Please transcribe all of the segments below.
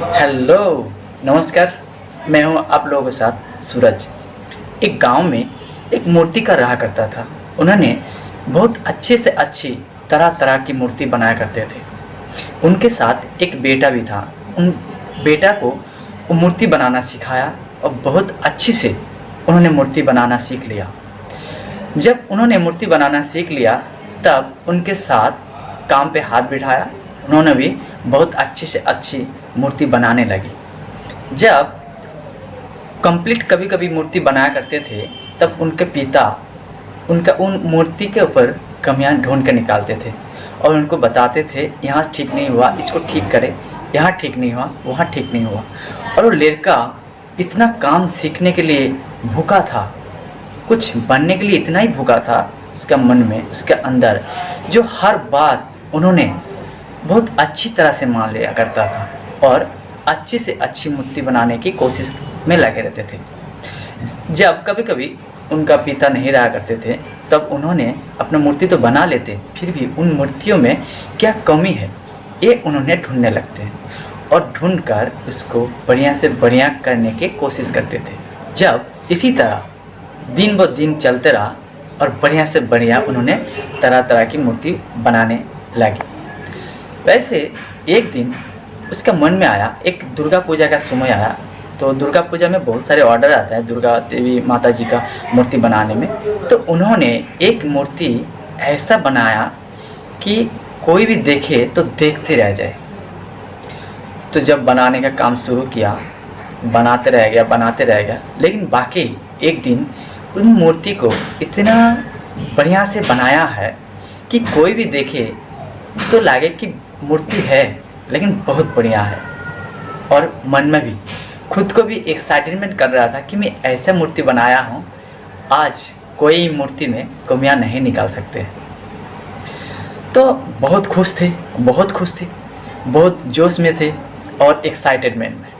Hello, नमस्कार। मैं हूं आप लोगों के साथ सूरज। एक गांव में एक मूर्तिकार रहा करता था। उन्होंने बहुत अच्छे से अच्छी तरह-तरह की मूर्ति बनाया करते थे। उनके साथ एक बेटा भी था। उन बेटा को वो मूर्ति बनाना सिखाया और बहुत अच्छी से उन्होंने मूर्ति बनाना सीख लिया। जब उन्होंने मूर्ति बनाना सीख लिया, तब उनके साथ काम पे हाथ बिठाया। उन्होंने भी बहुत अच्छी से अच्छी मूर्ति बनाने लगी। जब कंप्लीट कभी-कभी मूर्ति बनाया करते थे, तब उनके पिता उनका उन मूर्ति के ऊपर कमियां ढूंढ कर निकालते थे और उनको बताते थे, यहाँ ठीक नहीं हुआ, इसको ठीक करें, यहाँ ठीक नहीं हुआ, वहाँ ठीक नहीं हुआ। और वो लड़का इतना काम सीखने के लिए भूखा था, कुछ बनने के लिए इतना ही भूखा था उसका मन में, उसके अंदर, जो हर बात उन्होंने बहुत अच्छी तरह से मान लिया करता था और अच्छी से अच्छी मूर्ति बनाने की कोशिश में लगे रहते थे। जब कभी-कभी उनका पिता नहीं रहा करते थे, तब उन्होंने अपना मूर्ति तो बना लेते, फिर भी उन मूर्तियों में क्या कमी है ये उन्होंने ढूंढने लगते और ढूंढकर उसको बढ़िया से बढ़िया करने की कोशिश करते थे। जब इसी तरह दिन ब दिन चलते रहा और बढ़िया से बढ़िया उन्होंने तरह तरह की मूर्ति बनाने लगी। वैसे एक दिन उसका मन में आया, एक दुर्गा पूजा का समय आया। तो दुर्गा पूजा में बहुत सारे ऑर्डर आता है दुर्गा देवी माता जी का मूर्ति बनाने में। तो उन्होंने एक मूर्ति ऐसा बनाया कि कोई भी देखे तो देखते रह जाए। तो जब बनाने का काम शुरू किया, बनाते रह गया, लेकिन बाकी एक दिन उन मूर्ति को इतना बढ़िया से बनाया है कि कोई भी देखे तो लगे कि मूर्ति है लेकिन बहुत बढ़िया है। और मन में भी खुद को भी एक्साइटमेंट कर रहा था कि मैं ऐसा मूर्ति बनाया हूँ, आज कोई मूर्ति में कमियां नहीं निकाल सकते। तो बहुत खुश थे, बहुत जोश में थे और एक्साइटमेंट में।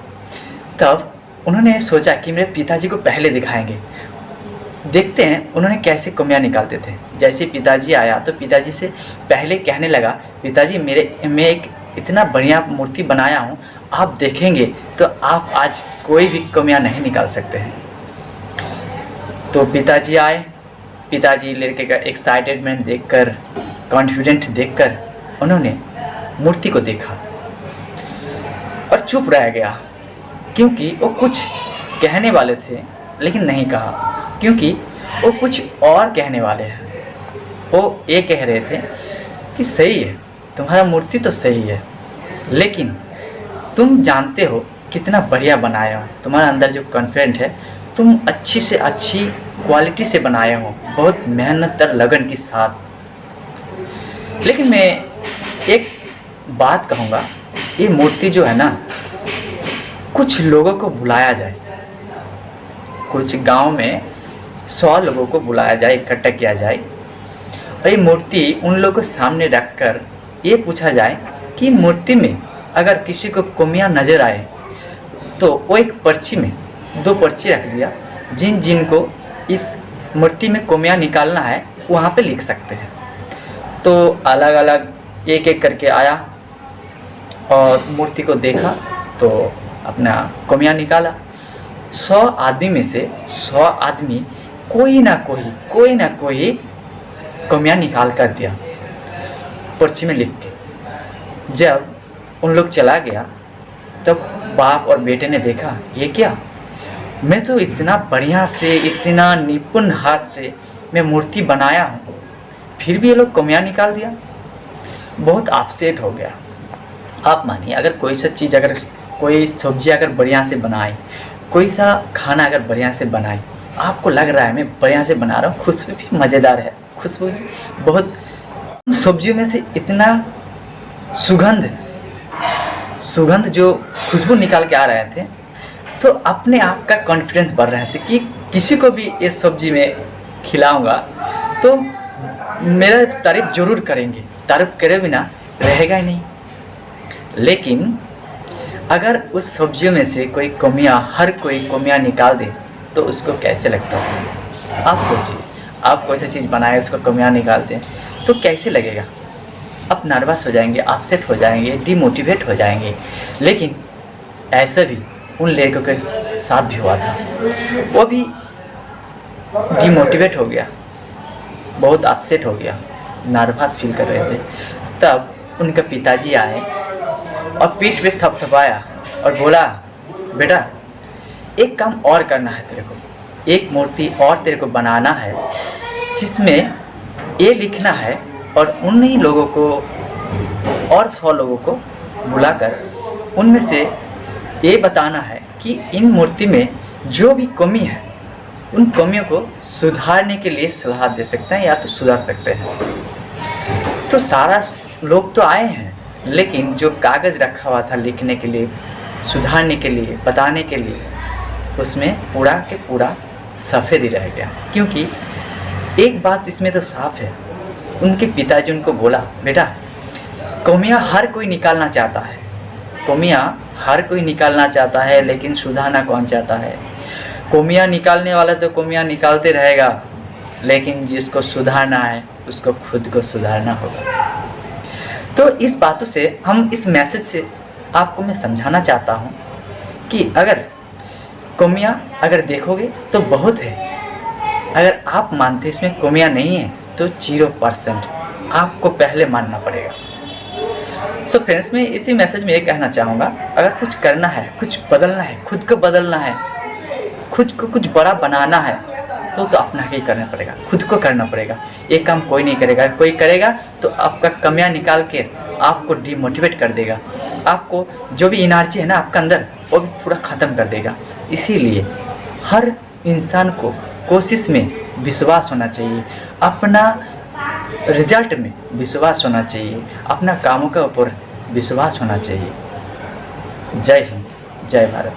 तब उन्होंने सोचा कि मेरे पिताजी को पहले दिखाएंगे, देखते हैं उन्होंने कैसे कमियां निकालते थे। जैसे पिताजी आया तो पिताजी से पहले कहने लगा, पिताजी मैं एक इतना बढ़िया मूर्ति बनाया हूँ, आप देखेंगे तो आप आज कोई भी कमियां नहीं निकाल सकते हैं। तो पिताजी आए। पिताजी लड़के का एक्साइटमेंट देखकर, कॉन्फिडेंट देखकर उन्होंने मूर्ति को देखा और चुप रह गया, क्योंकि वो कुछ कहने वाले थे लेकिन नहीं कहा, क्योंकि वो कुछ और कहने वाले हैं। वो ये कह रहे थे कि सही है, तुम्हारा मूर्ति तो सही है, लेकिन तुम जानते हो कितना बढ़िया बनाए हो, तुम्हारा अंदर जो कॉन्फिडेंट है, तुम अच्छी से अच्छी क्वालिटी से बनाए हो, बहुत मेहनत और लगन के साथ। लेकिन मैं एक बात कहूँगा, ये मूर्ति जो है ना, कुछ लोगों को बुलाया जाए, कुछ गांव में 100 लोगों को बुलाया जाए, इकट्ठा किया जाए और ये मूर्ति उन लोगों को सामने रखकर ये पूछा जाए कि मूर्ति में अगर किसी को कमियां नज़र आए तो वो एक पर्ची में 2 पर्ची रख दिया, जिन जिन को इस मूर्ति में कमियां निकालना है वहाँ पे लिख सकते हैं। तो अलग अलग एक एक करके आया और मूर्ति को देखा तो अपना कमियां निकाला। 100 आदमी में से 100 आदमी कोई ना कोई कमियां निकाल कर दिया पर्ची में लिख के। जब उन लोग चला गया तब बाप और बेटे ने देखा, ये क्या, मैं तो इतना बढ़िया से, इतना निपुण हाथ से मैं मूर्ति बनाया हूँ, फिर भी ये लोग कमियां निकाल दिया। बहुत अपसेट हो गया। आप मानिए, अगर कोई सा चीज़, अगर कोई सब्जी अगर बढ़िया से बनाए, कोई सा खाना अगर बढ़िया से बनाए, आपको लग रहा है मैं बढ़िया से बना रहा हूँ, खुशबू भी मज़ेदार है, खुशबू बहुत, सब्जियों में से इतना सुगंध जो खुशबू निकाल के आ रहे थे, तो अपने आप का कॉन्फिडेंस बढ़ रहे थे कि किसी को भी इस सब्जी में खिलाऊंगा तो मेरा तारीफ जरूर करेंगे, तारीफ करे बिना रहेगा ही नहीं। लेकिन अगर उस सब्जियों में से कोई कमियां, हर कोई कमियां निकाल दे तो उसको कैसे लगता है? आप सोचिए, आप कोई सी चीज़ बनाए, उसको कमियां निकालते हैं तो कैसे लगेगा? आप नर्वस हो जाएंगे, अपसेट हो जाएंगे, डिमोटिवेट हो जाएंगे। लेकिन ऐसा भी उन लड़कों के साथ भी हुआ था। वो भी डिमोटिवेट हो गया, बहुत अपसेट हो गया, नर्वस फील कर रहे थे। तब उनके पिताजी आए और पीठ पे थपथपाया और बोला, बेटा एक काम और करना है तेरे को, एक मूर्ति और तेरे को बनाना है जिसमें ये लिखना है और उन्हीं लोगों को और 100 लोगों को बुलाकर उनमें से ये बताना है कि इन मूर्ति में जो भी कमी है उन कमियों को सुधारने के लिए सलाह दे सकते हैं या तो सुधार सकते हैं। तो सारा लोग तो आए हैं, लेकिन जो कागज़ रखा हुआ था लिखने के लिए, सुधारने के लिए, बताने के लिए, उसमें पूरा के पूरा सफ़ेद ही रह गया। क्योंकि एक बात इसमें तो साफ है, उनके पिताजी उनको बोला, बेटा कमियां हर कोई निकालना चाहता है, कमियां हर कोई निकालना चाहता है, लेकिन सुधारना कौन चाहता है? कमियां निकालने वाला तो कमियां निकालते रहेगा, लेकिन जिसको सुधारना है उसको खुद को सुधारना होगा। तो इस बातों से हम, इस मैसेज से आपको मैं समझाना चाहता हूँ कि अगर कमियां अगर देखोगे तो बहुत है, अगर आप मानते इसमें कमियां नहीं है तो 0% आपको पहले मानना पड़ेगा। सो फ्रेंड्स, मैं इसी मैसेज में ये कहना चाहूँगा, अगर कुछ करना है, कुछ बदलना है, खुद को बदलना है, खुद को कुछ बड़ा बनाना है तो अपना ही करना पड़ेगा, खुद को करना पड़ेगा। ये काम कोई नहीं करेगा, कोई करेगा तो आपका कमियां निकाल के आपको डिमोटिवेट कर देगा, आपको जो भी एनर्जी है ना आपका अंदर वो भी पूरा ख़त्म कर देगा। इसीलिए हर इंसान को कोशिश में विश्वास होना चाहिए, अपना रिजल्ट में विश्वास होना चाहिए, अपना कामों के ऊपर विश्वास होना चाहिए। जय हिंद, जय भारत।